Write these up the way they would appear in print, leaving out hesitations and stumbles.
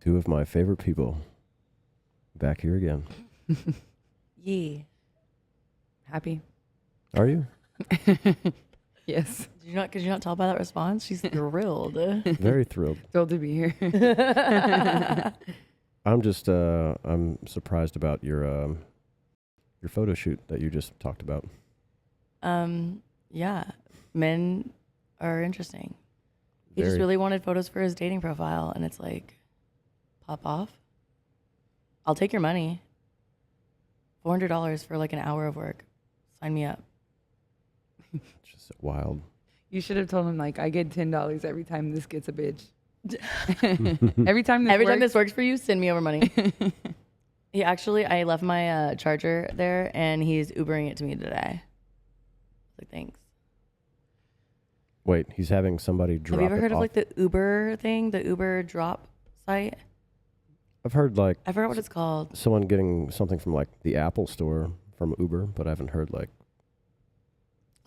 Two of my favorite people back here again. Yee. Happy? Are you? Yes. Could you not tell by that response? She's thrilled. Very thrilled. Thrilled to be here. I'm just I'm surprised about your photo shoot that you just talked about. Yeah. Men are interesting. He just really wanted photos for his dating profile, and it's like, pop off. I'll take your money. $400 for like an hour of work. Sign me up. Just wild. You should have told him, like, I get $10 every time this gets a bitch. every time this works for you, send me over money. I left my charger there, and he's Ubering it to me today. Like, thanks. Wait, he's having somebody drop it. Have you ever heard off? of like the Uber thing, the Uber drop site? I've heard like I forgot what it's called. someone getting something from like the Apple store from Uber, but I haven't heard like.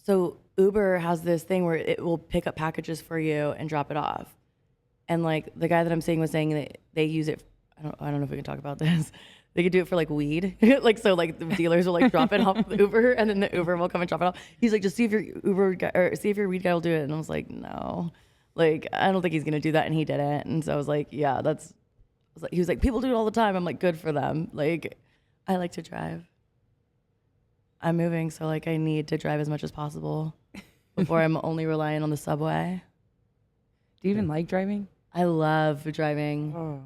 So Uber has this thing where it will pick up packages for you and drop it off. And like the guy that I'm seeing was saying that they use it. I don't know if we can talk about this. They could do it for like weed. Like, so like the dealers will like drop it off the Uber, and then the Uber will come and drop it off. He's like, just see if your Uber guy, or see if your weed guy will do it. And I was like, no, like, I don't think he's going to do that. And he didn't. And so I was like, yeah, he was like, people do it all the time. I'm like, good for them. Like, I like to drive. I'm moving. So like, I need to drive as much as possible before I'm only relying on the subway. Do you even like driving? I love driving. Oh.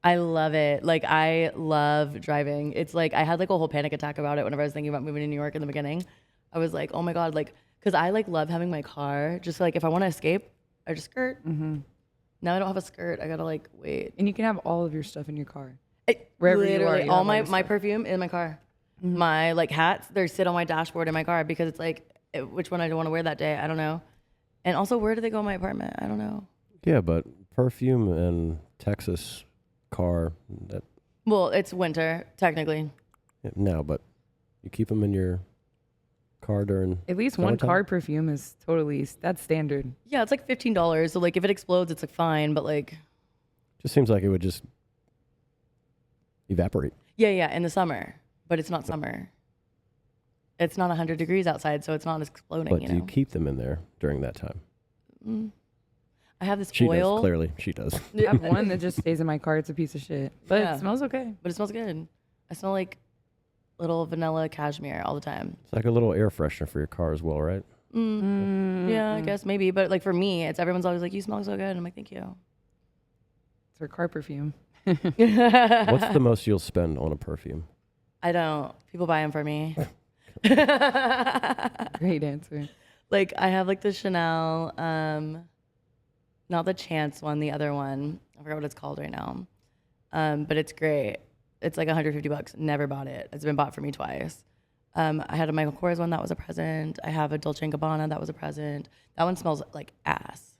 I love it. Like, I love driving. It's like, I had like a whole panic attack about it whenever I was thinking about moving to New York in the beginning. I was like, oh my God, like, cause I like love having my car. Just like, if I want to escape, I just skirt. Mm-hmm. Now I don't have a skirt. I gotta like, wait. And you can have all of your stuff in your car. Wherever Literally, you are. All my perfume in my car. Mm-hmm. My like hats, they sit on my dashboard in my car because it's like, which one I don't want to wear that day. I don't know. And also, where do they go in my apartment? I don't know. Yeah, but perfume and Texas car. Well, it's winter, technically. Yeah, no, but you keep them in your car during. At least one car perfume is that's standard. Yeah, it's like $15. So like if it explodes, it's like fine, but like. Just seems like it would just evaporate. Yeah, in the summer, but it's not summer. It's not 100 degrees outside, so it's not exploding. But do you keep them in there during that time? I have this She oil. does, clearly. She does. I have one that just stays in my car. It's a piece of shit. But it smells okay. But it smells good. I smell like little vanilla cashmere all the time. It's like a little air freshener for your car as well, right? Yeah, I guess maybe. But like for me, everyone's always like, you smell so good. And I'm like, thank you. It's her car perfume. What's the most you'll spend on a perfume? I don't. People buy them for me. Great answer. Like I have like the Chanel, not the Chance one, the other one. I forgot what it's called right now. But it's great. It's like $150. Never bought it. It's been bought for me twice. I had a Michael Kors one that was a present. I have a Dolce & Gabbana that was a present. That one smells like ass.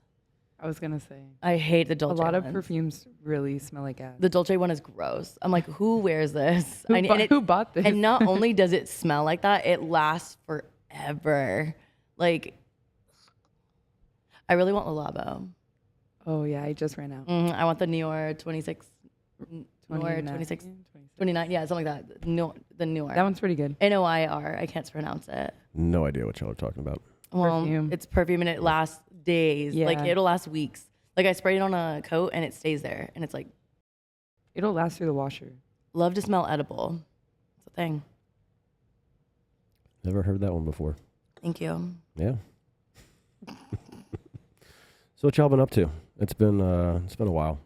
I was gonna say. I hate the Dolce. A lot ones. of perfumes really smell like ass. The Dolce one is gross. I'm like, who wears this? Who bought this? And not only does it smell like that, it lasts forever. Like, I really want Le Labo. Oh yeah, I just ran out. I want the Noir 26. Noir 26. 29. Yeah, something like that. The Noir. That one's pretty good. Noir. I can't pronounce it. No idea what y'all are talking about. Well, Perfume. it's perfume and it lasts days. Yeah. Like, it'll last weeks. Like, I sprayed it on a coat and it stays there. And it's like, It'll last through the washer. love to smell edible. It's a thing. Never heard that one before. Thank you. Yeah. So what y'all been up to? It's been a while.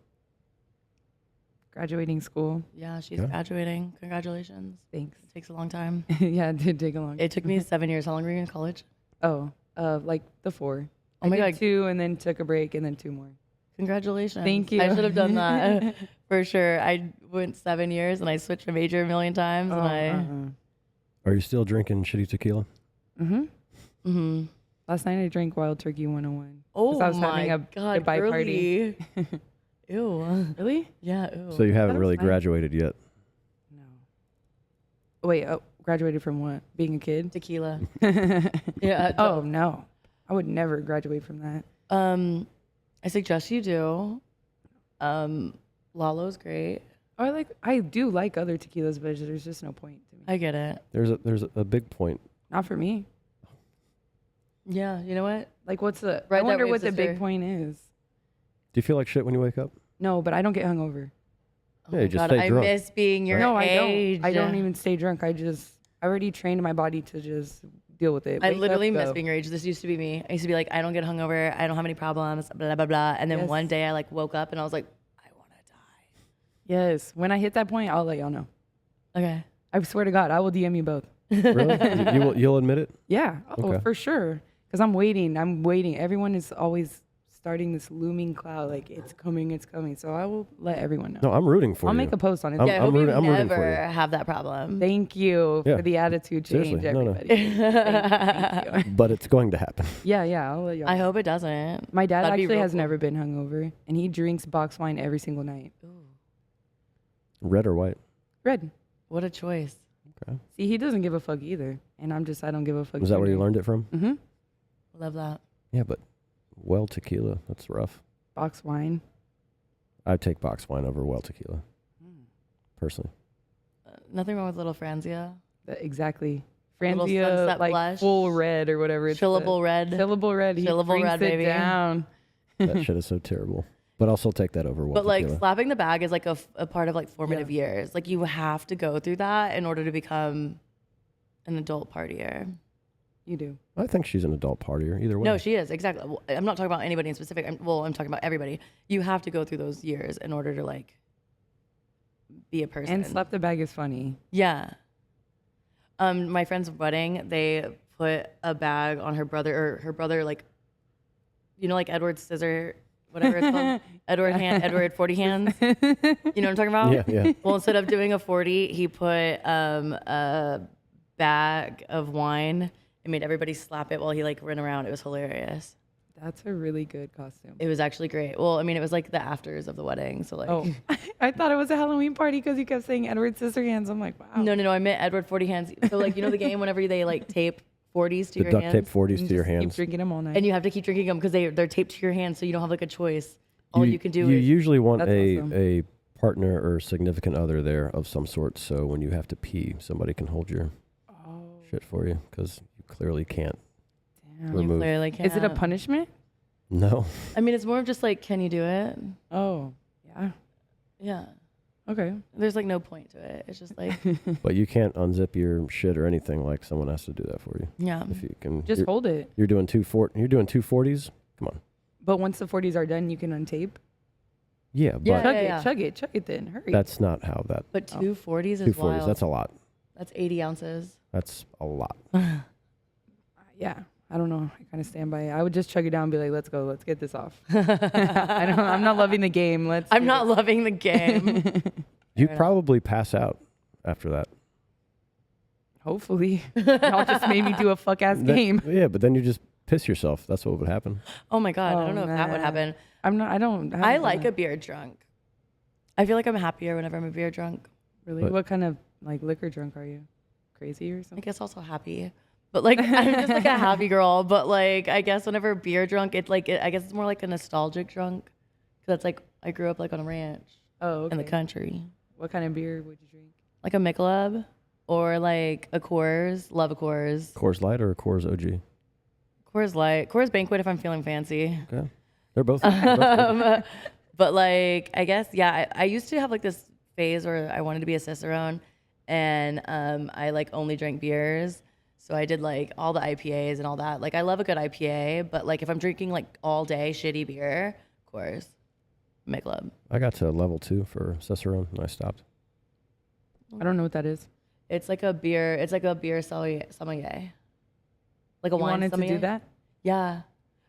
Graduating school. Yeah, she's Yeah. graduating. Congratulations. Thanks. It takes a long time. Yeah, it did take a long time. It took me 7 years. How long were you in college? Oh, like the 4. Oh my I did God. 2 and then took a break and then 2 more. Congratulations. Thank you. I should have done that for sure. I went 7 years and I switched a major a million times. Are you still drinking shitty tequila? Mm-hmm. Last night I drank Wild Turkey 101. Oh I was my having a God, goodbye party. Ew. Really? Yeah, ew. So you haven't was really fine. graduated yet. No. Wait, graduated from what? Being a kid? Tequila. Yeah. Oh, no. I would never graduate from that. I suggest you do. Lalo's great. Or I do like other tequilas, but there's just no point to me. I get it. There's a big point. Not for me. Yeah, you know what? What's the? Right I wonder that way, what the sister. big point is. Do you feel like shit when you wake up? No, but I don't get hungover. Oh Yeah, my you just God, stay I drunk. miss being your No, age. I don't even stay drunk. I already trained my body to just deal with it. I Wake literally up, miss go. being your age. This used to be me. I used to be like, I don't get hungover. I don't have any problems. Blah blah blah. And then Yes. one day I woke up and I was like, I want to die. Yes. When I hit that point, I'll let y'all know. Okay. I swear to God, I will DM you both. Really? You'll admit it? Yeah. Oh, Okay. for sure. Because I'm waiting. Everyone is always starting this looming cloud. Like, it's coming, it's coming. So I will let everyone know. No, I'm rooting for I'll you. make a post on it. Yeah, I hope you I'm rooting for never you. have that problem. Thank you Yeah. for the attitude change, Seriously, no, no. everybody. Thank you. But it's going to happen. Yeah, I'll let y'all I know. hope it doesn't. My dad That'd be actually real has cool. never been hungover, and he drinks box wine every single night. Ooh, Red or white? Red. what a choice. See, he doesn't give a fuck either, and I don't give a fuck. Is that where you learned it from? Mm-hmm. Love that. Yeah, but well tequila, that's rough. Box wine. I'd take box wine over well tequila, personally. Nothing wrong with little Franzia. Exactly. Little Franzia, sunset like blush. full red or whatever. It's Chillable red. Chillable red. He Chillable drinks red, it baby. down. That shit is so terrible. But I'll still take that over well But like tequila. slapping the bag is like a part of like formative years. Like you have to go through that in order to become an adult partier. You do. I think she's an adult partier either way. No, she is exactly. Well, I'm not talking about anybody in specific. I'm talking about everybody. You have to go through those years in order to like be a person. And slap the bag is funny. Yeah. My friend's wedding, they put a bag on her brother, like, you know, like Edward's scissor, whatever it's called, Edward 40 hands. You know what I'm talking about? Yeah, yeah. Well, instead of doing a 40, he put a bag of wine and made everybody slap it while he like ran around. It was hilarious. That's a really good costume. It was actually great. Well, I mean, it was like the afters of the wedding, so like. Oh, I thought it was a Halloween party because you kept saying Edward Scissorhands. I'm like, wow. No, I meant Edward 40 hands. So like, you know the game whenever they like tape 40s to The your duct hands? tape 40s You to your just Keep hands. drinking them all night. And you have to keep drinking them because they're taped to your hands, so you don't have like a choice. All you can do You is usually want That's awesome. a partner or significant other there of some sort, so when you have to pee, somebody can hold your shit for you, because you clearly can't Damn. you remove. clearly can't. Is it a punishment? No. I mean, it's more of just like, can you do it? Oh, yeah. Yeah. Okay. There's like no point to it. It's just like, But you can't unzip your shit or anything. Like someone has to do that for you. yeah. If you can, Just hold it. you're doing 240s. Come on. But once the 40s are done, you can untape. Yeah, but Yeah. Chug it then. Hurry. that's not how that. But 240s is 240s. wild. That's a lot. That's 80 ounces. That's a lot. Yeah. I don't know. I kind of stand by it. I would just chug it down and be like, let's go. Let's get this off. I'm not loving the game. I'm not loving the game. You'd probably pass out after that. Hopefully. Y'all just made me do a fuck ass game. Yeah, but then you just piss yourself. That's what would happen. Oh my God. I Oh, don't know if that would nah. happen. I I like a beer drunk. I feel like I'm happier whenever I'm a beer drunk. Really? But- What kind of like liquor drunk are you? Crazy or I something? guess also happy. But like I'm just like a happy girl. But like I guess whenever beer drunk, it's like I guess it's more like a nostalgic drunk. Cause that's like I grew up like on a ranch Oh, okay. in the country. What kind of beer would you drink? Like a Michelob or like a Coors. Love a Coors. Coors Light or Coors OG? Coors Light. Coors Banquet if I'm feeling fancy. Okay. They're both. they're both good. But like I guess I used to have like this phase where I wanted to be a cicerone, and I like only drank beers. So I did like all the IPAs and all that. Like I love a good IPA, but like if I'm drinking like all day shitty beer, of course, Michelob. I got to level 2 for Cicerone and I stopped. I don't know what that is. It's like a beer. It's like a beer sommelier. Like a You wine wanted sommelier. to do that? Yeah.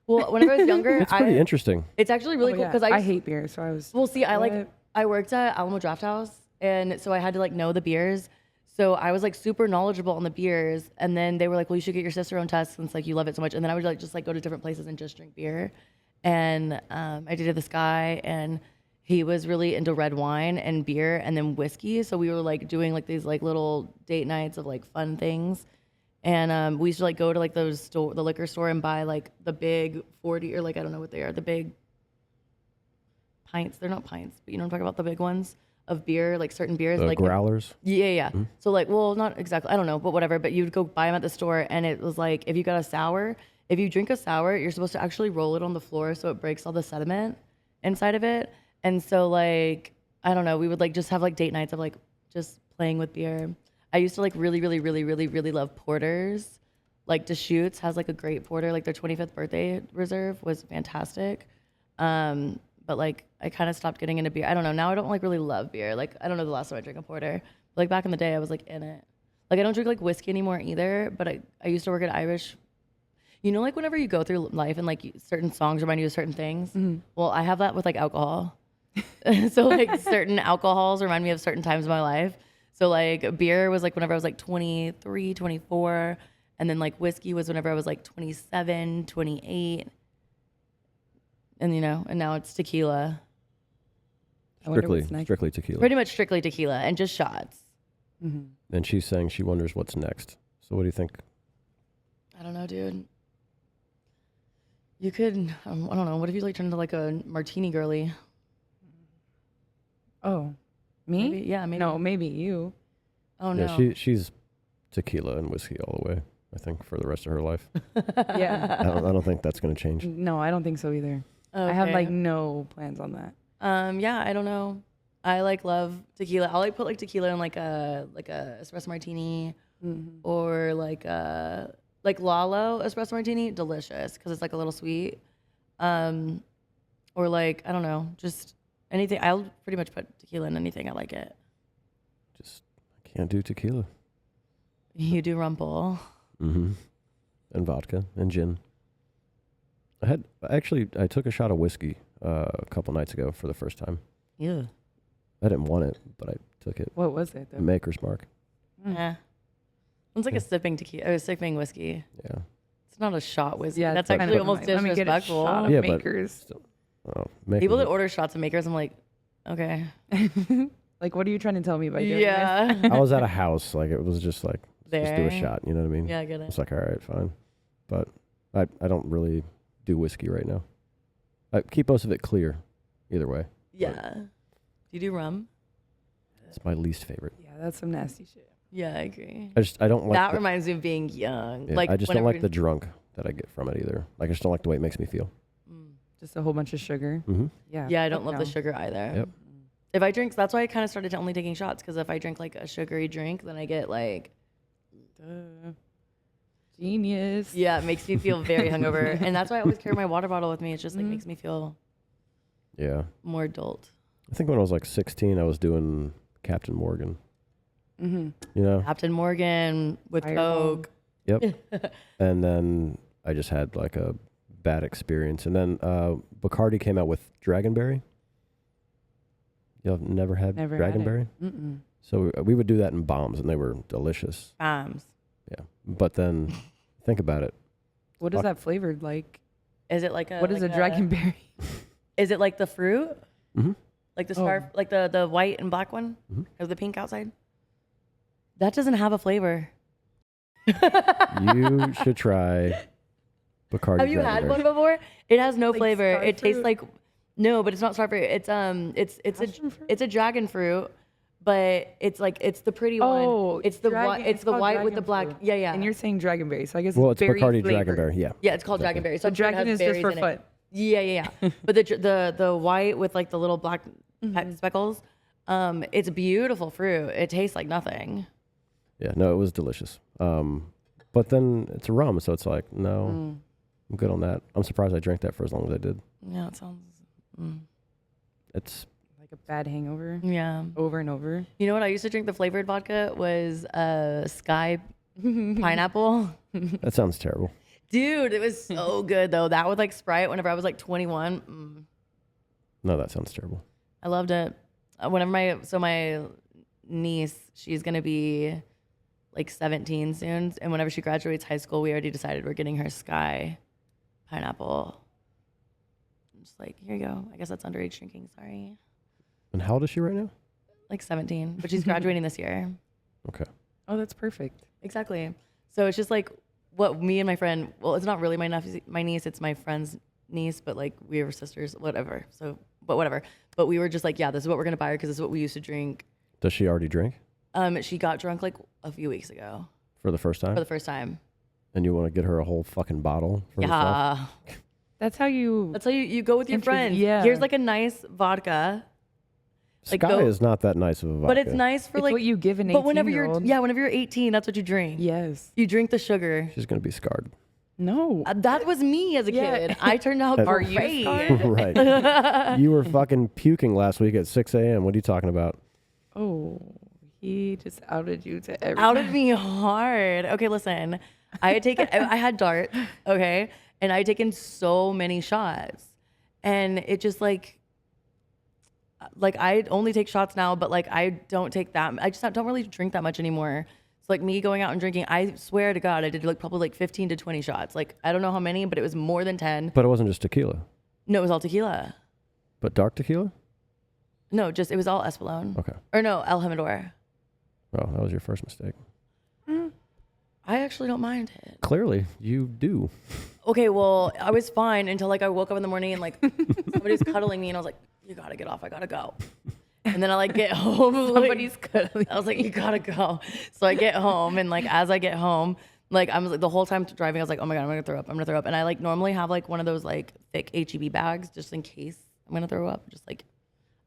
Well, whenever I was younger, It's pretty interesting. It's actually really Oh, cool yeah. because I hate beer, so I was. Well, see, What? I worked at Alamo Draft House, and so I had to like know the beers. So I was like super knowledgeable on the beers, and then they were like, "Well, you should get your Cicerone test since like you love it so much." And then I would like just like go to different places and just drink beer. And I dated this guy, and he was really into red wine and beer, and then whiskey. So we were like doing like these like little date nights of like fun things. And we used to like go to like the liquor store and buy like the big 40 or like I don't know what they are, the big pints. They're not pints, but you know what I'm talking about, the big ones of beer, like certain beers. The like growlers. Yeah. So like, well, not exactly. I don't know, but whatever. But you'd go buy them at the store, and it was like, if you got a sour, if you drink a sour, you're supposed to actually roll it on the floor so it breaks all the sediment inside of it. And so like, I don't know, we would like just have like date nights of like just playing with beer. I used to like really love porters. Like Deschutes has like a great porter. Like their 25th birthday reserve was fantastic. But like I kind of stopped getting into beer. I don't know. Now I don't like really love beer. Like I don't know the last time I drank a porter. But, like back in the day, I was like in it. Like I don't drink like whiskey anymore either. But I used to work at Irish. You know, like whenever you go through life and like certain songs remind you of certain things. Well, I have that with like alcohol. So like certain alcohols remind me of certain times of my life. So like beer was like whenever I was like 23, 24. And then like whiskey was whenever I was like 27, 28. And you know, and now it's tequila. Strictly tequila. Pretty much strictly tequila and just shots. And she's saying she wonders what's next. So what do you think? I don't know, dude. You could, I don't know. What if you like turn into like a martini girly? Oh, me? Maybe, yeah, maybe. No, maybe you. Oh no. Yeah, she's tequila and whiskey all the way, I think, for the rest of her life. Yeah. I don't think that's going to change. No, I don't think so either. Okay. I have like no plans on that. Yeah, I don't know. I like love tequila. I'll like put like tequila in like a espresso martini or like Lalo espresso martini, delicious because it's like a little sweet. Or like I don't know, just anything. I'll pretty much put tequila in anything. I like it. Just can't do tequila. You do rumple. And vodka and gin. I took a shot of whiskey a couple nights ago for the first time. Yeah. I didn't want it, but I took it. What was it? Though? Maker's Mark. Yeah. It's like a sipping tequila. A sipping whiskey. Yeah. It's not a shot whiskey. Yeah, that's kind actually of almost like, let me get a disrespectful. shot of Yeah, Makers. People that order shots of Makers, I'm like, okay. Like, what are you trying to tell me by doing this? Yeah. I was at a house, like it was just like just do a There. shot, you know what I mean? Yeah, I get it. It's like, all right, fine. But I don't really do whiskey right now. I keep most of it clear, either way. Yeah. Do you do rum? It's my least favorite. Yeah, that's some nasty shit. Yeah, I agree. I don't like That reminds me of being young. yeah, Like I just don't whenever- like the drunk that I get from it either. Like I just don't like the way it makes me feel. Just a whole bunch of sugar. Mm-hmm. Yeah. Yeah, I don't fuck love no. the sugar either. Yep. If I drink, that's why I kind of started to only taking shots because if I drink like a sugary drink, then I get like, Genius. yeah, it makes me feel very hungover, and that's why I always carry my water bottle with me. It just like makes me feel Yeah. more adult. I think when I was like 16, I was doing Captain Morgan. You know? Captain Morgan with Fireball. Coke. Yep. And then I just had like a bad experience. And then Bacardi came out with Dragonberry. You've never had Never had it. Dragonberry? Mm-mm. So we would do that in bombs, and they were delicious. Bombs. Yeah. But then think about it. What is that flavored like? Is it like a? What is like a dragonberry? Is it like the fruit? Mm-hmm. Like the star, like the white and black one, or the pink outside? That doesn't have a flavor. You should try Bacardi. Have you had Dragonberry. one before? It has no Like flavor. star It tastes fruit? like no, but it's not star fruit. It's Passion fruit? it's a dragon fruit, but it's like it's the pretty Oh, one. It's the dragon- white. It's it's the called white with the dragon black. fruit. Yeah, yeah. And you're saying dragonberry, so I guess Well, it's berry Bacardi flavored. Dragonberry. Yeah. yeah, it's called Exactly. dragonberry. So I'm sure it dragon has is just berries for in it. fun. Yeah. But the white with like the little black speckles, it's beautiful fruit. It tastes like nothing. Yeah. No, it was delicious. But then it's a rum, so it's like, no, I'm good on that. I'm surprised I drank that for as long as I did. Yeah, it sounds. It's Like a bad hangover. Yeah. Over and over. You know what I used to drink the flavored vodka was Sky pineapple. that sounds terrible. Dude, it was so good though. That with like Sprite whenever I was like 21. No, that sounds terrible. I loved it. Whenever my niece, she's going to be like 17 soon, and whenever she graduates high school, we already decided we're getting her Sky pineapple. I'm just like, here you go. I guess that's underage drinking, sorry. And how old is she right now? Like 17, but she's graduating this year. Okay. Oh, that's perfect. Exactly. So it's just like what me and my friend, well, it's not really my niece, it's my friend's niece, but like we were sisters, whatever. So but whatever. But we were just like, yeah, this is what we're gonna buy her because this is what we used to drink. Does she already drink She got drunk like a few weeks ago for the first time? for the first time. And you want to get her a whole fucking bottle for herself? Yeah. That's how you go with your friends. Yeah. Here's like a nice vodka. Like, Sky is not that nice of a vodka. But it's nice for it's like what you give an 18-year-old. But whenever you're 18, that's what you drink. Yes. You drink the sugar. She's going to be scarred. No. That was me as a kid. I turned out Are you great. Right. You were fucking puking last week at 6 a.m. What are you talking about? Oh, he just outed you to everyone. Outed me hard. Okay, listen. I had DART, okay? And I had taken so many shots. And it just like I only take shots now, but like I don't take that. I just don't really drink that much anymore. So like me going out and drinking, I swear to God, I did like probably like 15 to 20 shots. Like I don't know how many, but it was more than 10. But it wasn't just tequila. No, it was all tequila. But dark tequila? No, it was all Espolón. Okay. Or no, El Jimador. Oh, that was your first mistake. I actually don't mind it. Clearly, you do. Okay, well, I was fine until like I woke up in the morning and like somebody's cuddling me and I was like, you gotta get off, I gotta go. And then I like get home. Somebody's cuddling. I was like, you gotta go. So I get home and like as I get home, like I was like the whole time driving, I was like, oh my God, I'm gonna throw up. And I like normally have like one of those like thick HEB bags just in case I'm gonna throw up. Just like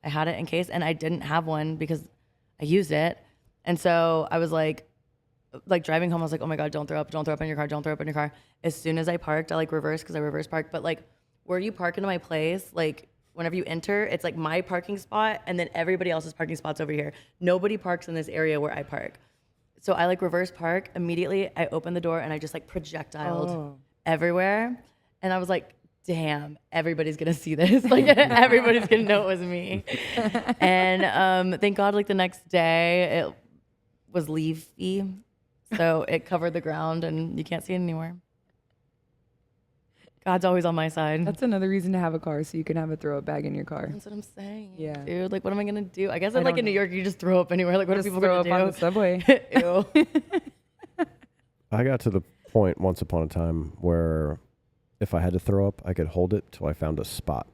I had it in case, and I didn't have one because I used it. And so I was like driving home, I was like, oh my God, don't throw up in your car. As soon as I parked, I like reversed because I reverse parked. But like where you park into my place, like whenever you enter, it's like my parking spot and then everybody else's parking spots over here. Nobody parks in this area where I park. So I like reverse park. Immediately I opened the door and I just like projectiled everywhere. And I was like, damn, everybody's gonna see this. Like everybody's gonna know it was me. And thank God like the next day it was leafy. So it covered the ground and you can't see it anymore. God's always on my side. That's another reason to have a car, so you can have a throw up bag in your car. That's what I'm saying. Yeah. Dude, like what am I gonna do? I guess I like don't in New know. York you just throw up anywhere. Like what Just are people throw gonna up do? on the subway. Ew. I got to the point once upon a time where if I had to throw up, I could hold it till I found a spot.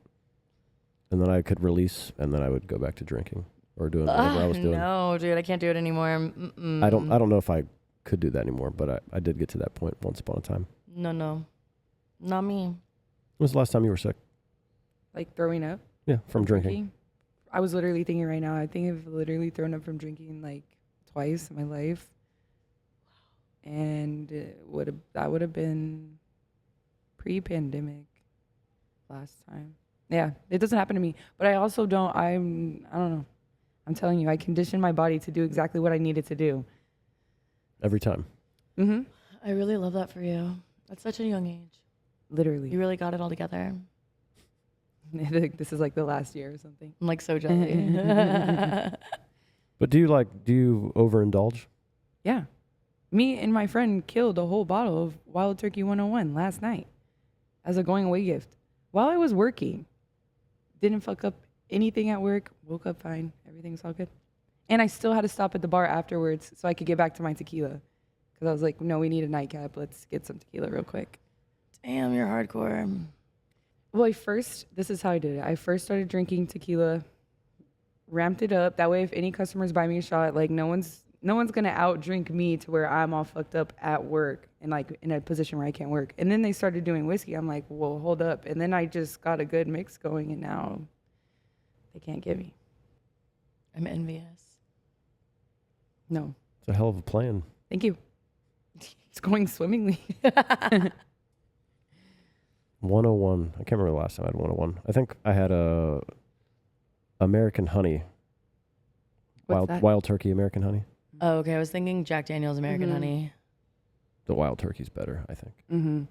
And then I could release, and then I would go back to drinking or doing whatever I was doing. No, dude, I can't do it anymore. I don't know if I could do that anymore, but I did get to that point once upon a time. No. Not me. When was the last time you were sick? Like throwing up. Yeah, from drinking. I was literally thinking right now, I think I've literally thrown up from drinking like twice in my life. And that would have been pre-pandemic last time. Yeah, it doesn't happen to me. But I also don't know. I'm telling you, I conditioned my body to do exactly what I needed to do. Every time. Mm-hmm. I really love that for you. At such a young age. Literally. You really got it all together. This is like the last year or something. I'm like so jelly. But do you overindulge? Yeah. Me and my friend killed a whole bottle of Wild Turkey 101 last night as a going away gift while I was working. Didn't fuck up anything at work. Woke up fine. Everything's all good. And I still had to stop at the bar afterwards so I could get back to my tequila. Because I was like, no, we need a nightcap. Let's get some tequila real quick. Damn, you're hardcore. Well, this is how I did it. I first started drinking tequila, ramped it up. That way, if any customers buy me a shot, like no one's gonna outdrink me to where I'm all fucked up at work and like in a position where I can't work. And then they started doing whiskey. I'm like, well, hold up. And then I just got a good mix going, and now they can't get me. I'm envious. No, It's a hell of a plan. thank you. It's going swimmingly. 101. I can't remember the last time I had 101. I think I had a American honey. What's that? Wild turkey American honey. Oh, okay. I was thinking Jack Daniel's American Mhm. Honey. The wild turkey's better, I think. Mm-hmm.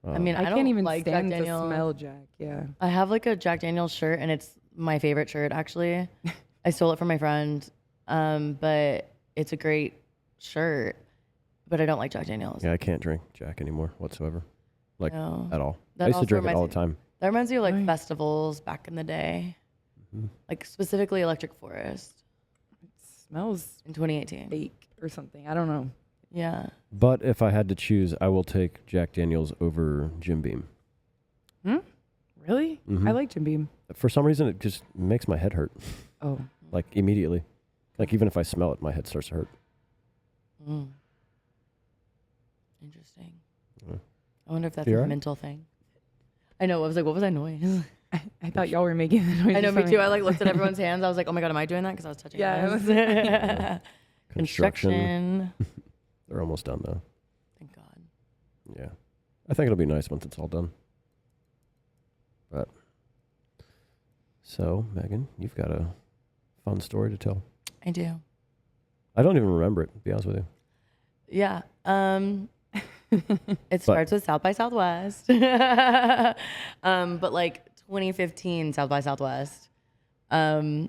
I mean, I I don't can't even like stand Jack to Daniel's. smell Jack. Yeah. I have like a Jack Daniel's shirt, and it's my favorite shirt actually. I stole it from my friend, but it's a great shirt. But I don't like Jack Daniel's. Yeah, I can't drink Jack anymore whatsoever. Like, No. at all. That I used to also drink it all reminds the time. That reminds me of like Right. festivals back in the day, Mhm. like specifically Electric Forest It smells in 2018. fake or something. I don't know. Yeah. But if I had to choose, I will take Jack Daniels over Jim Beam. Really? Mhm. I like Jim Beam. For some reason, it just makes my head hurt, Oh. like immediately. Like even if I smell it, my head starts to hurt. Mm. Interesting. Yeah. I wonder if that's You a alright? mental thing. I know. I was like, what was that noise? I thought y'all were making the noise. I know, or me something. too. I like looked at everyone's hands. I was like, oh my God, am I doing that? Because I was touching Yeah, yours. Construction. Construction. They're almost done though. Thank God. Yeah. I think it'll be nice once it's all done. But so, Megan, you've got a fun story to tell. I do. I don't even remember it, to be honest with you. Yeah. It starts with South by Southwest. But like 2015 South by Southwest. It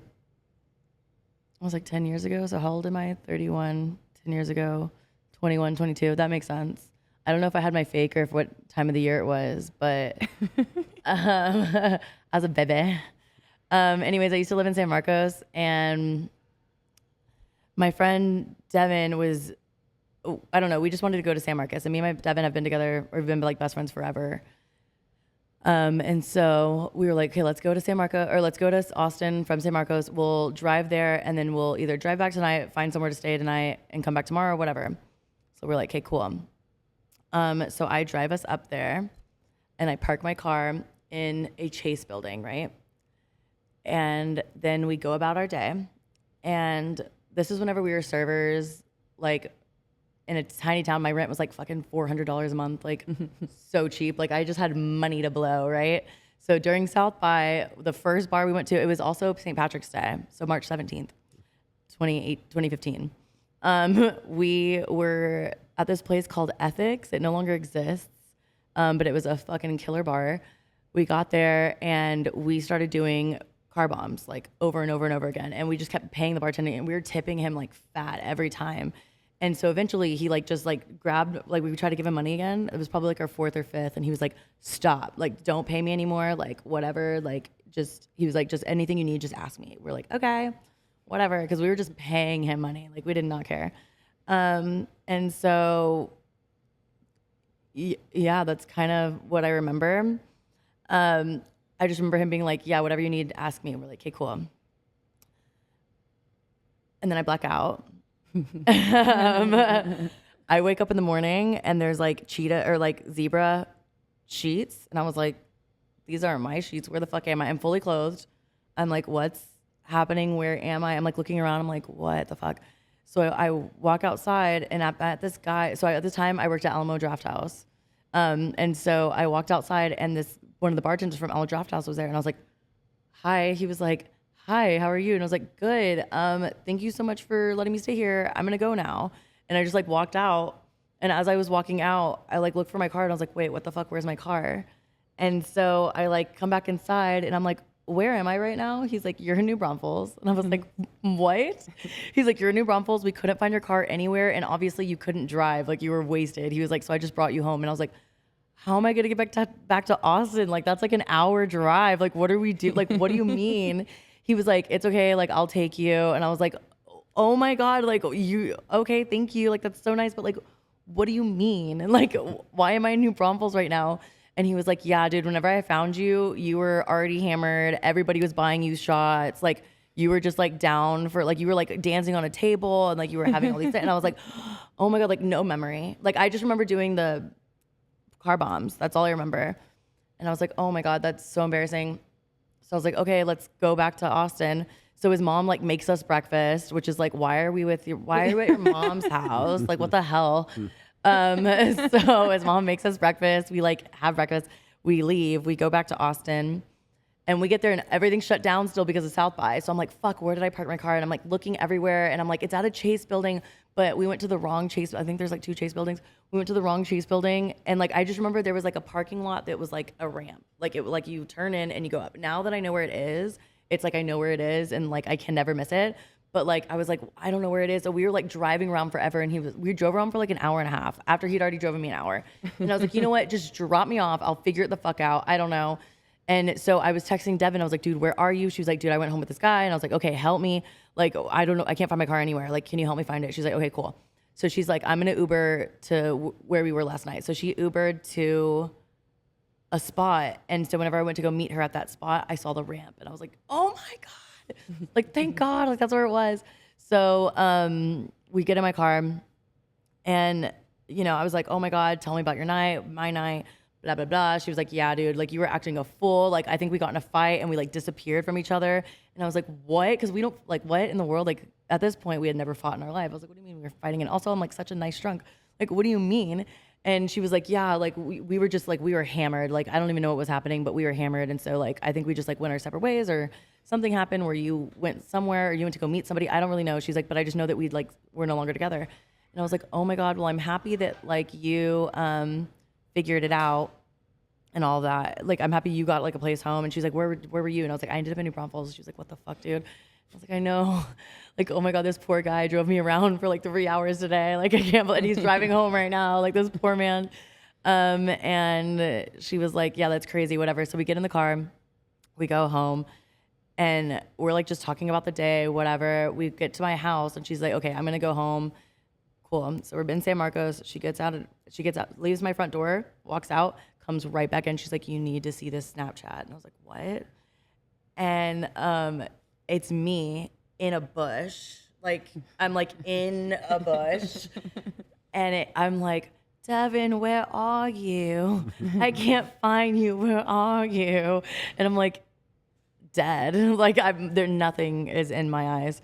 was like 10 years ago. So how old am I? 31, 10 years ago, 21, 22. That makes sense. I don't know if I had my fake or if what time of the year it was, but as a baby. Anyways, I used to live in San Marcos, and my friend Devin was, I don't know, we just wanted to go to San Marcos. And me and my Devin have been together, or we've been like best friends forever. And so we were like, okay, let's go to San Marcos, or let's go to Austin from San Marcos. We'll drive there, and then we'll either drive back tonight, find somewhere to stay tonight, and come back tomorrow, or whatever. So we're like, okay, cool. So I drive us up there, and I park my car in a Chase building, right? And then we go about our day. And this is whenever we were servers, like in a tiny town. My rent was like fucking $400 a month, like so cheap. Like I just had money to blow, right? So during South by, the first bar we went to, it was also St. Patrick's Day, so March 17th, 2015. We were at this place called Ethics. It no longer exists, but it was a fucking killer bar. We got there and we started doing car bombs like over and over and over again. And we just kept paying the bartender, and we were tipping him like fat every time. And so eventually he like just like grabbed, like we tried to give him money again. It was probably like our fourth or fifth. And he was like, stop, like, don't pay me anymore. Like whatever, like just, he was like, just anything you need, just ask me. We're like, okay, whatever. Cause we were just paying him money. Like we did not care. And so, yeah, that's kind of what I remember. I just remember him being like, yeah, whatever you need, ask me. And we're like, okay, cool. And then I black out. I wake up in the morning and there's like cheetah or like zebra sheets. And I was like, these aren't my sheets. Where the fuck am I? I'm fully clothed. I'm like, what's happening? Where am I? I'm like looking around. I'm like, what the fuck? So I walk outside and at this guy. So at the time I worked at Alamo Draft House. And so I walked outside and one of the bartenders from Alamo Draft House was there. And I was like, hi. He was like, hi, how are you? And I was like, good. Thank you so much for letting me stay here. I'm going to go now. And I just like walked out. And as I was walking out, I like looked for my car and I was like, wait, what the fuck? Where's my car? And so I like come back inside and I'm like, where am I right now? He's like, you're in New Braunfels. And I was like, what? He's like, you're in New Braunfels. We couldn't find your car anywhere. And obviously you couldn't drive. Like you were wasted. He was like, so I just brought you home. And I was like, how am I going to get back to Austin? Like, that's like an hour drive. Like, what do we do? Like, what do you mean? He was like, it's okay. Like, I'll take you. And I was like, oh my God, like okay, thank you. Like, that's so nice. But like, what do you mean? And like, why am I in New Braunfels right now? And he was like, yeah, dude, whenever I found you, you were already hammered. Everybody was buying you shots. Like, you were just like down for, like, you were like dancing on a table and like you were having all these things. And I was like, oh my God, like no memory. Like, I just remember doing the car bombs. That's all I remember. And I was like, oh my God, that's so embarrassing. So I was like, okay, let's go back to Austin. So his mom like makes us breakfast, which is like, why are you at your mom's house? Like, what the hell? So his mom makes us breakfast. We like have breakfast. We leave. We go back to Austin. And we get there and everything's shut down still because of South by. So I'm like, fuck, where did I park my car? And I'm like looking everywhere. And I'm like, it's at a Chase building, but we went to the wrong Chase. I think there's like 2 Chase buildings. We went to the wrong Chase building. And like, I just remember there was like a parking lot that was like a ramp. Like it, like you turn in and you go up. Now that I know where it is, it's like, I know where it is and like, I can never miss it. But like, I was like, I don't know where it is. So we were like driving around forever. And we drove around for like an hour and a half after he'd already driven me an hour. And I was like, you know what? Just drop me off. I'll figure it the fuck out. I don't know. And so I was texting Devin. I was like, dude, where are you? She was like, dude, I went home with this guy. And I was like, okay, help me. Like, I don't know. I can't find my car anywhere. Like, can you help me find it? She's like, okay, cool. So she's like, I'm going to Uber to where we were last night. So she Ubered to a spot. And so whenever I went to go meet her at that spot, I saw the ramp and I was like, oh my God. Like, thank God. Like, that's where it was. So we get in my car and, you know, I was like, oh my God, tell me about your night, my night, blah, blah, blah. She was like, yeah, dude, like you were acting a fool. Like, I think we got in a fight and we like disappeared from each other. And I was like, what? Cause we don't like, what in the world? Like at this point we had never fought in our life. I was like, what do you mean we were fighting? And also I'm like such a nice drunk. Like, what do you mean? And she was like, yeah, like we were just like, we were hammered. Like, I don't even know what was happening, but we were hammered. And so like, I think we just like went our separate ways or something happened where you went somewhere or you went to go meet somebody. I don't really know. She's like, but I just know that we're no longer together. And I was like, oh my God, well, I'm happy that like you figured it out and all that. Like, I'm happy you got like a place home. And she's like, where were you? And I was like, I ended up in New Braunfels. She was like, what the fuck, dude? I was like, I know. Like, oh my God, this poor guy drove me around for like 3 hours today. Like, I can't believe, and he's driving home right now. Like, this poor man. And she was like, yeah, that's crazy, whatever. So we get in the car, we go home, and we're like just talking about the day, whatever. We get to my house, and she's like, okay, I'm going to go home. Cool. So we're in San Marcos. She gets out, leaves my front door, walks out, comes right back in. She's like, you need to see this Snapchat. And I was like, what? And it's me in a bush. Like, I'm like in a bush. And I'm like, Devin, where are you? I can't find you. Where are you? And I'm like, dead. Like, nothing is in my eyes.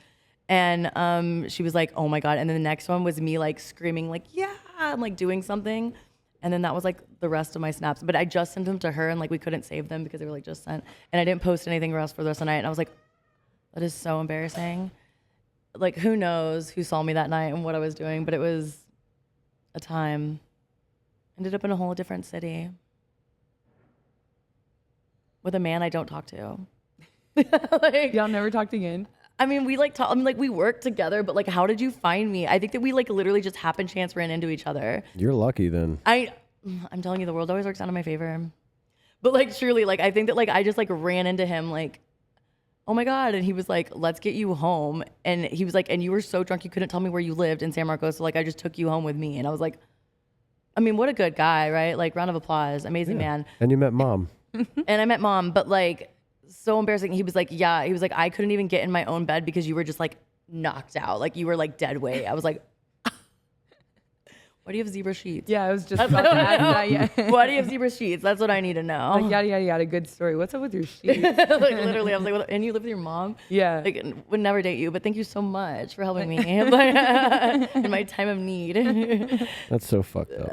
And she was like, oh my God. And then the next one was me like screaming, like, yeah, I'm like doing something. And then that was like the rest of my snaps. But I just sent them to her and like we couldn't save them because they were like just sent. And I didn't post anything else for the rest of the night. And I was like, that is so embarrassing. Like, who knows who saw me that night and what I was doing, but it was a time. Ended up in a whole different city with a man I don't talk to. Like, y'all never talked again? I mean, we like talk. I mean, like we worked together, but like, how did you find me? I think that we like literally just happen chance ran into each other. You're lucky then. I'm telling you, the world always works out in my favor. But like, truly, like I think that like I just like ran into him like, oh my God. And he was like, let's get you home. And he was like, and you were so drunk you couldn't tell me where you lived in San Marcos. So like, I just took you home with me. And I was like, I mean, what a good guy, right? Like, round of applause. Amazing man. And you met Mom. And I met Mom, but like, so embarrassing. He was like, yeah. He was like, I couldn't even get in my own bed because you were just like knocked out. Like, you were like dead weight. I was like, why do you have zebra sheets? Yeah, I was just about to ask that. Yeah. Why do you have zebra sheets? That's what I need to know. Like, yada, yada, yada. Good story. What's up with your sheets? Like, literally, I was like, what, and you live with your mom? Yeah. Like, would never date you, but thank you so much for helping me in my time of need. That's so fucked up.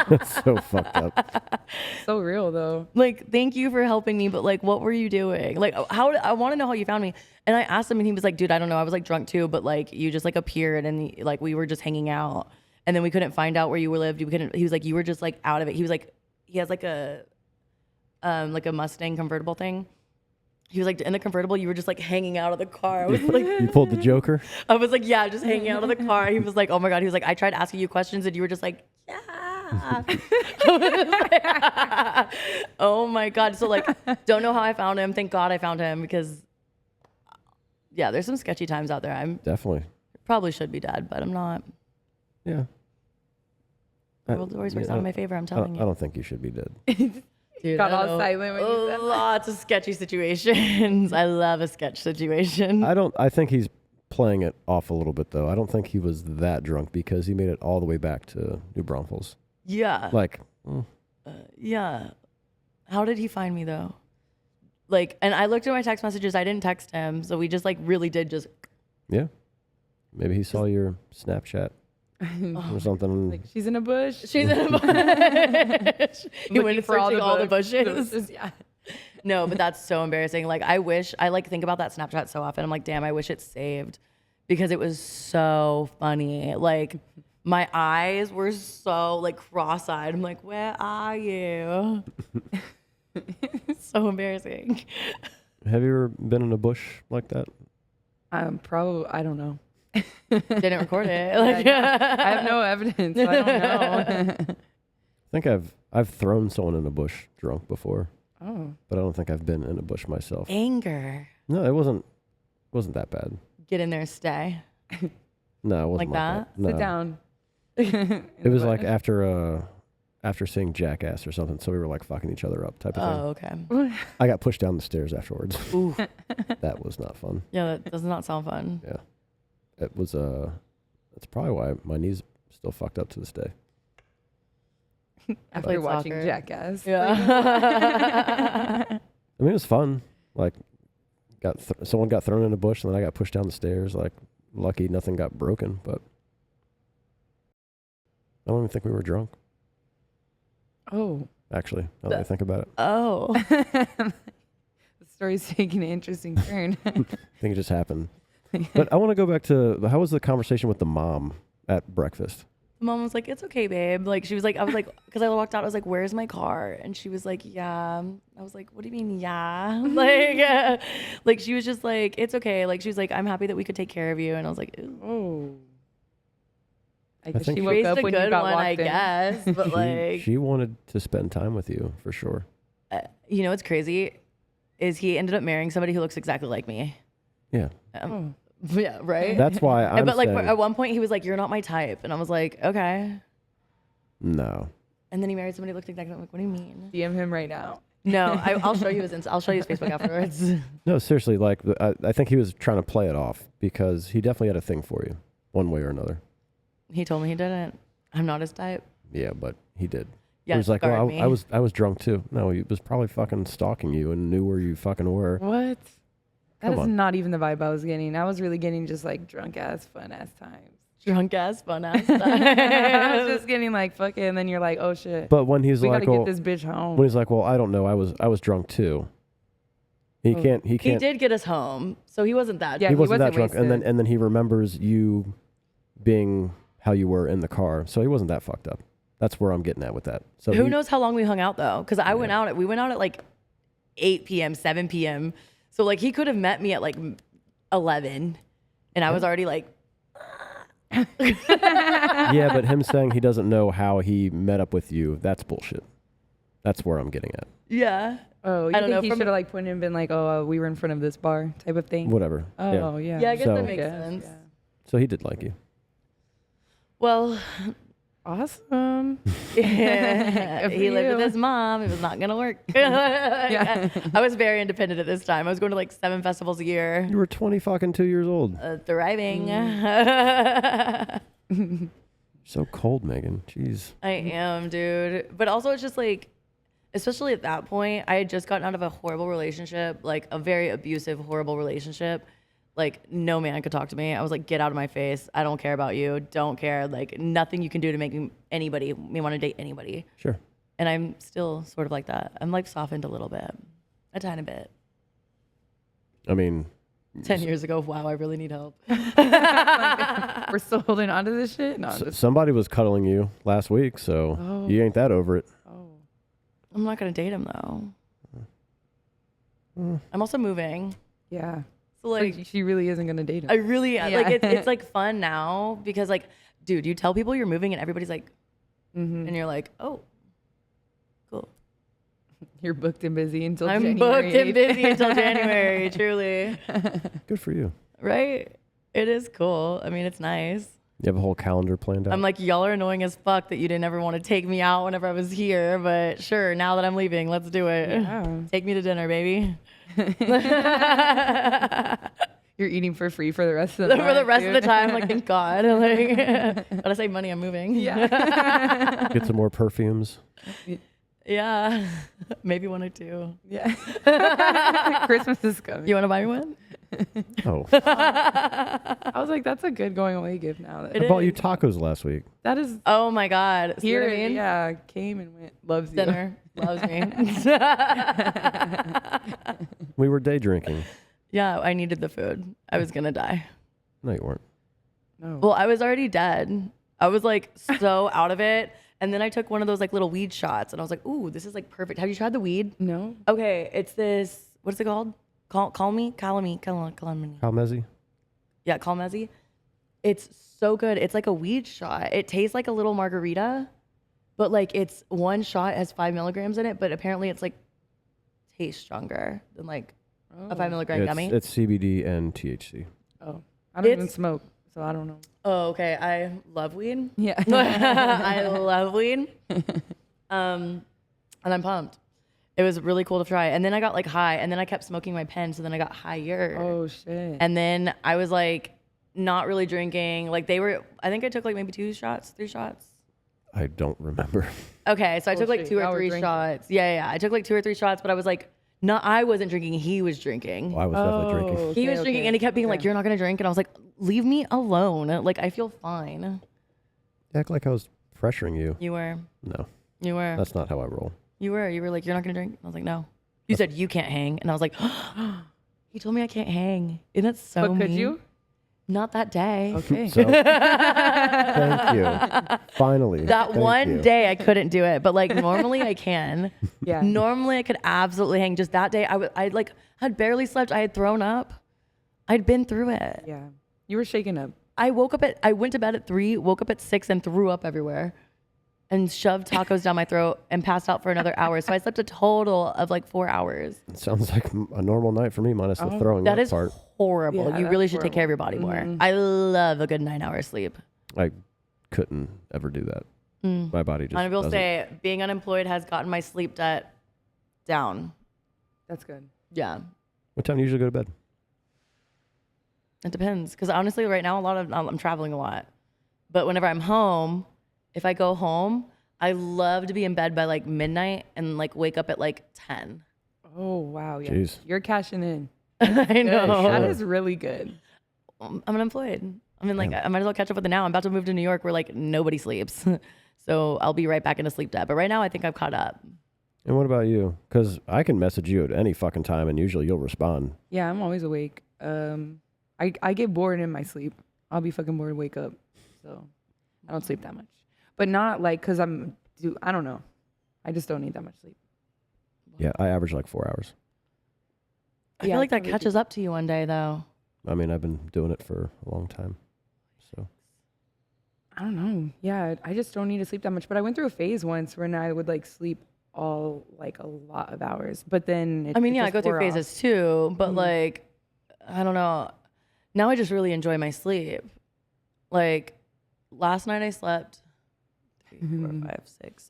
That's so fucked up. So real, though. Like, thank you for helping me, but like, what were you doing? Like, I want to know how you found me. And I asked him, and he was like, dude, I don't know. I was like drunk too, but like, you just like appeared, and like, we were just hanging out. And then we couldn't find out where you lived. He was like, you were just like out of it. He was like, he has like a Mustang convertible thing. He was like, in the convertible, you were just like hanging out of the car. I was like, You pulled the Joker? I was like, yeah, just hanging out of the car. He was like, oh my God. He was like, I tried asking you questions and you were just like, yeah. Oh my God. So like, don't know how I found him. Thank God I found him because yeah, there's some sketchy times out there. I'm Definitely. probably should be dead, but I'm not. Yeah. The world always works out in my favor, I'm telling you. I don't think you should be dead. Dude, Got all silent when you said that. Lots of sketchy situations. I love a sketch situation. I think he's playing it off a little bit though. I don't think he was that drunk because he made it all the way back to New Braunfels. Yeah. Like, yeah. How did he find me though? Like, and I looked at my text messages. I didn't text him, so we just like really did just. Yeah. Maybe he saw your Snapchat or something. Like, she's in a bush. She's in a bush. He went for all the bushes. bushes. Yeah. No, but that's so embarrassing. Like, I wish, I like think about that Snapchat so often. I'm like, damn, I wish it's saved because it was so funny. Like, my eyes were so like cross-eyed. I'm like, where are you? So embarrassing. Have you ever been in a bush like that? Probably, I don't know. Didn't record it. Like, I have no evidence. So I don't know. I think I've thrown someone in a bush drunk before. Oh. But I don't think I've been in a bush myself. Anger. No, it wasn't that bad. Get in there, stay. No, it wasn't Like that? No. Sit down. It was like after after seeing Jackass or something, so we were like fucking each other up type of thing. Oh, okay. I got pushed down the stairs afterwards. Ooh. That was not fun. Yeah, that does not sound fun. Yeah. It was that's probably why my knees still fucked up to this day. After watching soccer. Jackass. Yeah. I mean, it was fun. Like, someone got thrown in a bush, and then I got pushed down the stairs. Like, lucky nothing got broken, but I don't even think we were drunk, Oh. actually, now that I think about it. Oh. The story's taking an interesting turn. I think it just happened. But I want to go back to, how was the conversation with the mom at breakfast? Mom was like, "It's okay, babe." Like, she was like, I was like, because I walked out, I was like, "Where's my car?" And she was like, "Yeah." I was like, "What do you mean, yeah?" Like she was just like, "It's okay." Like, she was like, "I'm happy that we could take care of you." And I was like, "Ooh." Oh. I I guess think she she woke Raised up a when you good got one, walked I in. guess. But like, She wanted to spend time with you, for sure. you know what's crazy is he ended up marrying somebody who looks exactly like me. Yeah. Oh. Yeah, right. That's why I'm but like saying, at one point he was like, "You're not my type," and I was like, "Okay." no. And then he married somebody who looked exactly like. What do you mean? DM him right now. No, I'll show you his. I'll show you his Facebook afterwards. No, seriously, like, I think he was trying to play it off because he definitely had a thing for you, one way or another. He told me he didn't. I'm not his type. Yeah, but he did. Yeah, He was like, scarred well, me. I was drunk too. No, he was probably fucking stalking you and knew where you fucking were. What? That Come is on. not even the vibe I was getting. I was really getting just like drunk ass, fun ass times. Drunk ass, fun ass. I was just getting like, fuck it. And then you're like, oh shit. But when he's We like, gotta well, get this bitch home. when he's like, well, I don't know, I was drunk too. He Oh. can't. He did get us home, so he wasn't that. Yeah, He he wasn't that wasn't drunk, and wasted. then he remembers you being how you were in the car, so he wasn't that fucked up. That's where I'm getting at with that. So Who knows how long we hung out though? Because we went out at like 8 p.m., 7 p.m. So like he could have met me at like 11, and I was already like, Yeah, but him saying he doesn't know how he met up with you, that's bullshit. That's where I'm getting at. yeah. Oh, you I don't think know, he from- should have like pointed and been like, oh, we were in front of this bar type of thing? Whatever. Oh, yeah. Yeah, I guess So- that makes Yes, sense. yeah. So he did like you. Well, Awesome. yeah, Good he for lived with you. his mom. It was not gonna work. Yeah. I was very independent at this time. I was going to like 7 festivals a year. You were 2 years old. Thriving. So cold, Megan. Jeez. I am, dude. But also, it's just like, especially at that point, I had just gotten out of a horrible relationship, like a very abusive, horrible relationship. Like, no man could talk to me. I was like, get out of my face. I don't care about you. Don't care. Like, nothing you can do to make me want to date anybody. Sure. And I'm still sort of like that. I'm like softened a little bit, a tiny bit. I mean, 10 years ago, wow, I really need help. We're still holding on to this shit? No, I'm just, somebody was cuddling you last week, so Oh. you ain't that over it. oh. I'm not going to date him, though. I'm also moving. Yeah. So, Like, like, she really isn't going to date him. I really, Yeah. like, it's like fun now because, like, dude, you tell people you're moving and everybody's like, Mhm. and you're like, oh, cool. You're booked and busy until I'm January booked and 8th. busy until January, truly. Good for you. Right? It is cool. I mean, it's nice. You have a whole calendar planned out. I'm like, y'all are annoying as fuck that you didn't ever want to take me out whenever I was here, but sure, now that I'm leaving, let's do it. Yeah. Take me to dinner, baby. You're eating for free for the rest of the For the month, rest of the dude. time, like, thank God. Like, gotta save money, I'm moving. Yeah. Get some more perfumes. Yeah. Maybe 1 or 2. Yeah. Christmas is coming. You want to buy me one? Oh, I was like, that's a good going away gift now. That, It I bought you is. tacos last week. that is Oh my God. See here. what I mean? Yeah, came and went. Loves you. Dinner. Loves me. We were day drinking. Yeah, I needed the food. I was going to die. No, you weren't. No. Well, I was already dead. I was like so out of it. And then I took one of those like little weed shots and I was like, ooh, this is like perfect. Have you tried the weed? No. Okay, it's this, what is it called? Call me. Palmezi? Yeah, Calmezi. It's so good. It's like a weed shot. It tastes like a little margarita, but like it's one shot has 5 milligrams in it, but apparently it's like tastes stronger than like a 5 milligram gummy. It's CBD and THC. Oh, I don't even It's- smoke, so I don't know. Oh, okay. I love weed. Yeah. I love weed. And I'm pumped. It was really cool to try. And then I got like high, and then I kept smoking my pen, so then I got higher. Oh shit. And then I was like not really drinking. Like I think I took like maybe 3 shots. I don't remember. Okay, so I took like shit. 2 Y'all or were 3 drinking. shots. Yeah. I took like 2 or 3 shots, but I was like, no, I wasn't drinking. He was drinking. Well, I was definitely drinking. He was drinking, and he kept being like, "You're not gonna drink," and I was like, "Leave me alone. Like I feel fine." You act like I was pressuring you. You were. No, You were. that's not how I roll. You were. You were like, "You're not gonna drink." I was like, "No." You said you can't hang, and I was like, "He told me I can't hang." Isn't that so But could mean? you? Not that day. Okay. So, thank you. Finally. That Thank one you. day I couldn't do it, but like normally I can. Yeah. Normally I could absolutely hang. Just that day I like had barely slept. I had thrown up. I'd been through it. Yeah. You were shaken up. I went to bed at 3, woke up at 6 and threw up everywhere and shoved tacos down my throat and passed out for another hour. So I slept a total of like 4 hours. It sounds like a normal night for me, minus the throwing That up is part. horrible. Yeah, You really that's should take care of your body more. Mm-hmm. I love a good 9-hour sleep. I couldn't ever do that. My body just And I will doesn't. say being unemployed has gotten my sleep debt down. That's good. Yeah. What time do you usually go to bed? It depends, because honestly, right now, I'm traveling a lot. But whenever I'm home, if I go home, I love to be in bed by like midnight and like wake up at like 10. Oh wow. Yeah. Jeez. You're cashing in. I know. That Sure. is really good. I'm unemployed. I mean, like, I might as well catch up with it now. I'm about to move to New York where like nobody sleeps. So I'll be right back into sleep debt. But right now, I think I've caught up. And what about you? Because I can message you at any fucking time, and usually you'll respond. Yeah, I'm always awake. I get bored in my sleep. I'll be fucking bored, wake up. So I don't sleep that much. But not like because I don't know. I just don't need that much sleep. Yeah, I average like 4 hours. I feel like that catches up to you one day, though. I mean, I've been doing it for a long time. So I don't know. Yeah, I just don't need to sleep that much. But I went through a phase once when I would like sleep all like a lot of hours. But then I mean, yeah, I go through phases too. But like, I don't know. Now I just really enjoy my sleep. Like last night I slept 3, 4, 5, 6,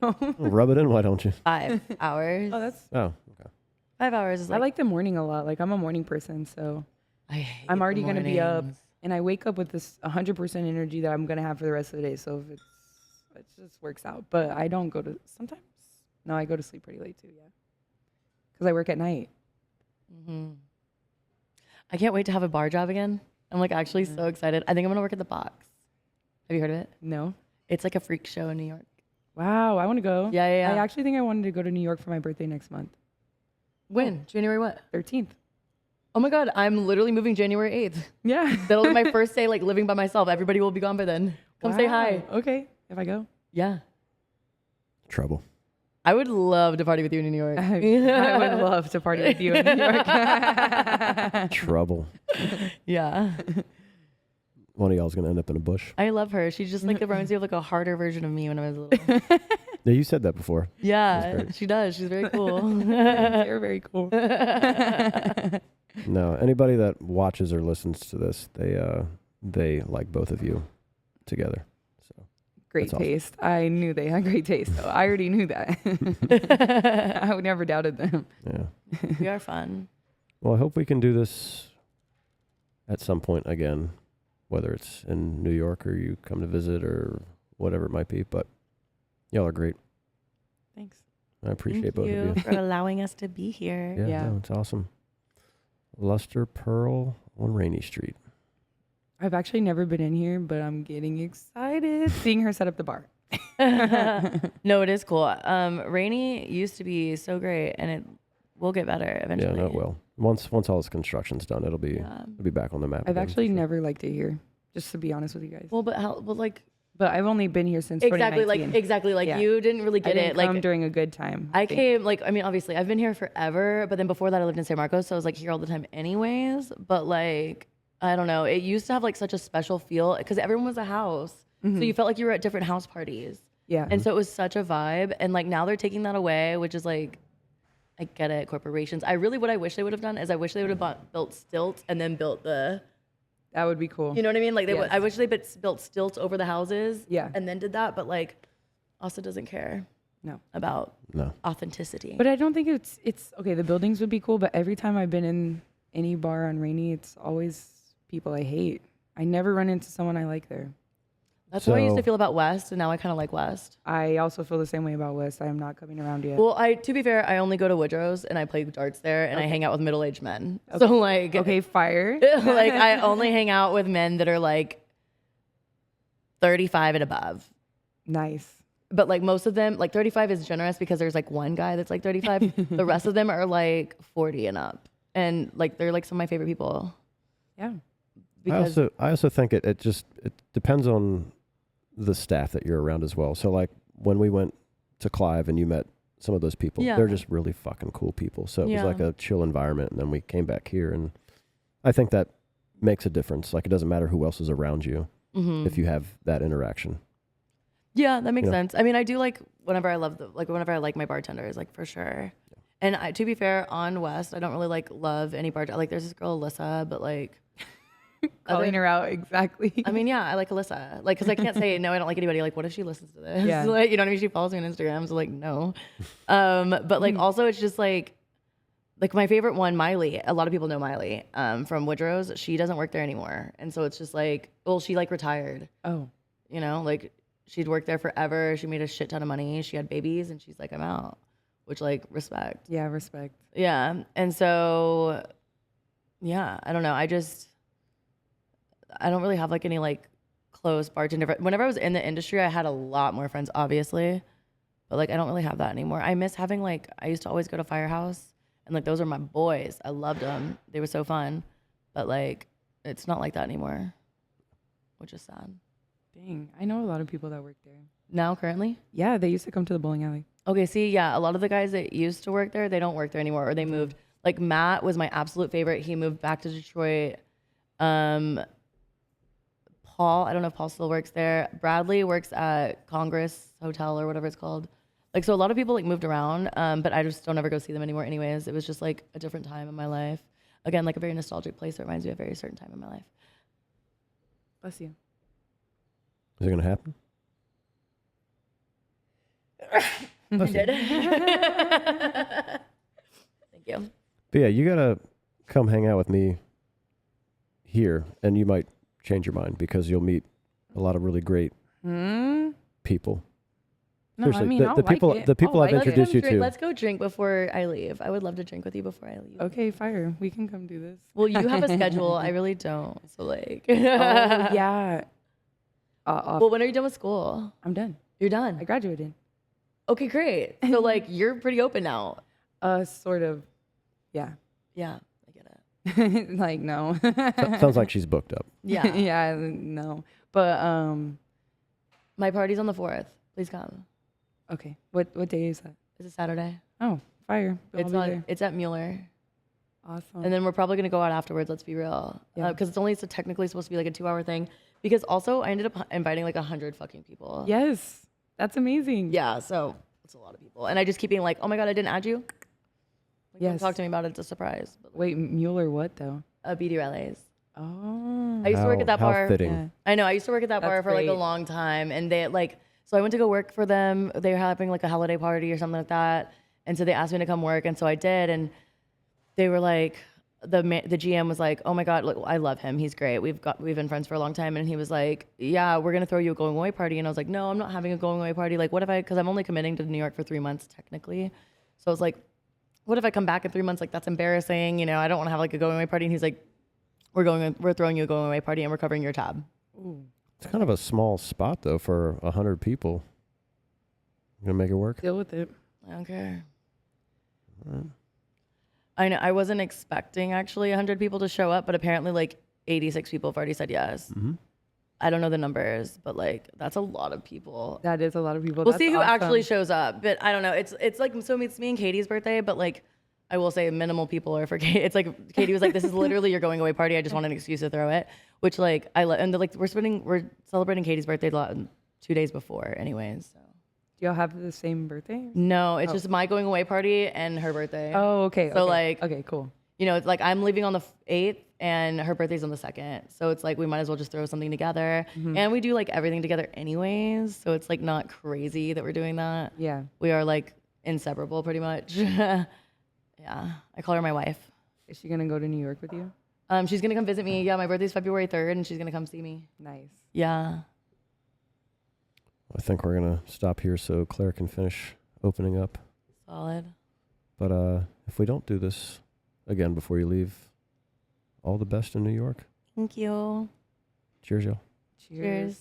7, 8, rub it in, why don't you? 5 hours. Oh, that's. Oh, okay. 5 hours is I like, like the morning a lot. Like I'm a morning person, so I'm already gonna be up, and I wake up with this 100% energy that I'm gonna have for the rest of the day. So if it just works out. But I don't go to sometimes. No, I go to sleep pretty late too. Yeah, because I work at night. I can't wait to have a bar job again. I'm like actually so excited. I think I'm gonna work at the Box. Have you heard of it? No. It's like a freak show in New York. Wow, I want to go. Yeah. I actually think I wanted to go to New York for my birthday next month, When? January what? 13th. Oh my God, I'm literally moving January 8th. Yeah. That'll be my first day like living by myself. Everybody will be gone by then. Come say hi. Wow. Okay, if I go. Yeah. Trouble. I would love to party with you in New York. I would love to party with you in New York. Trouble. Yeah. One of y'all's going to end up in a bush. I love her. She just like reminds me of like a harder version of me when I was little. Yeah, you said that before. Yeah, she does. She's very cool. You're very cool. No, anybody that watches or listens to this, they like both of you together. So Great That's awesome. taste. I knew they had great taste. Though. I already knew that. I would never doubted them. yeah. We are fun. Well, I hope we can do this at some point again, whether it's in New York or you come to visit or whatever it might be. But y'all are great. Thanks. I appreciate Thank both you of you. for allowing us to be here. Yeah, Yeah. no, it's awesome. Luster Pearl on Rainy Street. I've actually never been in here, but I'm getting excited seeing her set up the bar. No, it is cool. Rainy used to be so great, and it will get better eventually. Yeah, no, it will. Once all this construction's done, it'll be back on the map. I've again, actually for sure. never liked it here, just to be honest with you guys. Well, but how? Well, like But I've only been here since exactly, 2019. Yeah. you didn't really I get didn't it. Like come during a good time. I came, like, I mean, obviously, I've been here forever, but then before that, I lived in San Marcos, so I was like here all the time, anyways. But like, I don't know, it used to have like such a special feel because everyone was a house, so you felt like you were at different house parties, Yeah. and so it was such a vibe. And like now they're taking that away, which is like, I get it, corporations. What I wish they would have done is I wish they would have built stilts and then built the. That would be cool. You know what I mean? Like Yes. I wish they built stilts over the houses, Yeah. and then did that. But like, Asa doesn't care. No. about No. authenticity. But I don't think it's okay. The buildings would be cool, but every time I've been in any bar on Rainy, it's always people I hate. I never run into someone I like there. That's how I used to So- feel about West, and now I kind of like West. I also feel the same way about West. I am not coming around yet. Well, to be fair, I only go to Woodrow's and I play darts there, and I hang out with middle-aged men. Okay. So like, Okay, fire. like I only hang out with men that are like 35 and above. Nice. But like most of them, like 35 is generous because there's like one guy that's like 35. The rest of them are like 40 and up, and like they're like some of my favorite people. Yeah. Because I also think it depends on the staff that you're around as well. So like when we went to Clive and you met some of those people, Yeah. they're just really fucking cool people. So it Yeah. was like a chill environment, and then we came back here, and I think that makes a difference. Like it doesn't matter who else is around you if you have that interaction. yeah, that makes Yeah. sense. I mean, I do like whenever I whenever I like my bartenders, like for sure. And to be fair, on West, I don't really like love any bartender. Like there's this girl Alyssa, but like. Calling her out exactly. I mean, yeah, I like Alyssa. Like, because I can't say, no, I don't like anybody. Like, what if she listens to this? Yeah. Like, you know what I mean? She follows me on Instagram. So, like, no. But, like, also, it's just, like my favorite one, Miley. A lot of people know Miley from Woodrow's. She doesn't work there anymore. And so it's just, like, well, she, like, retired. Oh. You know? Like, she'd worked there forever. She made a shit ton of money. She had babies. And she's like, I'm out. Which, like, respect. Yeah, respect. Yeah. And so, yeah, I don't know. I don't really have like any like close bartender. Whenever I was in the industry, I had a lot more friends, obviously, but like I don't really have that anymore. I miss having like I used to always go to Firehouse, and like those are my boys. I loved them. They were so fun, but like it's not like that anymore, which is sad. Dang, I know a lot of people that work there. Now, currently, Yeah, they used to come to the bowling alley. okay. See, yeah, a lot of the guys that used to work there, they don't work there anymore, or they moved. Like Matt was my absolute favorite. He moved back to Detroit. Paul, I don't know if Paul still works there. Bradley works at Congress Hotel or whatever it's called. Like, so a lot of people like moved around, but I just don't ever go see them anymore anyways. It was just like a different time in my life. Again, like a very nostalgic place that reminds me of a very certain time in my life. Bless you. Is it going to happen? I did. Thank you. But yeah, you got to come hang out with me here, and you might change your mind because you'll meet a lot of really great people. No, I Seriously, mean, I'll the people, like it. the people I'll I've like it. introduced you to. Let's go drink before I leave. I would love to drink with you before I leave. Okay, fire. We can come do this. Well, you have a schedule. I really don't. So like. Oh, yeah. Well, when are you done with school? I'm done. You're done. I graduated. Okay, great. So like you're pretty open now. Sort of. Yeah. Yeah, I get it. Like, no. Sounds like she's booked up. Yeah. Yeah, no. But, My party's on the 4th. Please come. okay. What day is that? It's a Saturday. Oh, fire. I'll It's be not. there. It's at Mueller, Awesome. and then we're probably gonna go out afterwards. Let's be real, Yeah. because it's technically supposed to be like a 2-hour thing. Because also I ended up inviting like 100 fucking people. Yes. That's amazing. Yeah. So it's a lot of people, and I just keep being like, oh my god, I didn't add you. Like, don't Yes. talk to me about it. It's a surprise. But, Wait, Mueller what, though? BD Rallies. Oh. I used to work at that How bar. fitting. Yeah. I know. I used to work at that bar That's for like a great. long time, and they like. So I went to go work for them. They were having like a holiday party or something like that, and so they asked me to come work, and so I did. And they were like, the GM was like, "Oh my god, look, I love him. He's great. We've been friends for a long time." And he was like, "Yeah, we're gonna throw you a going away party." And I was like, "No, I'm not having a going away party. Like, what if I? Because I'm only committing to New York for 3 months technically. So I was like, what if I come back in 3 months? Like, that's embarrassing. You know, I don't want to have like a going away party." And he's like, We're throwing you a going away party, and we're covering your tab." Ooh. It's kind of a small spot though for 100 people. You gonna make it work? Deal with it. I don't care. I know. I wasn't expecting actually 100 people to show up, but apparently like 86 people have already said yes. Mm-hmm. I don't know the numbers, but like that's a lot of people. That is a lot of people. We'll That's see who awesome. actually shows up, but I don't know. It's like so it's me and Katie's birthday, but like I will say minimal people are for Katie. It's like Katie was like, "This is literally your going away party. I just want an excuse to throw it," which like and they're like we're celebrating Katie's birthday 2 days before, anyways. So. Do y'all have the same birthday? No, it's just my going away party and her birthday. Oh, okay. So, okay. like- okay, cool. you know, it's like I'm leaving on the 8th and her birthday's on the 2nd. So it's like we might as well just throw something together. And we do like everything together anyways. So it's like not crazy that we're doing that. Yeah. We are like inseparable pretty much. Yeah. I call her my wife. Is she gonna go to New York with you? She's going to come visit me. Yeah, my birthday's February 3rd and she's going to come see me. Nice. Yeah. I think we're going to stop here so Claire can finish opening up. Solid. But if we don't do this again before you leave, all the best in New York. Thank you. Cheers, y'all. Cheers. Cheers.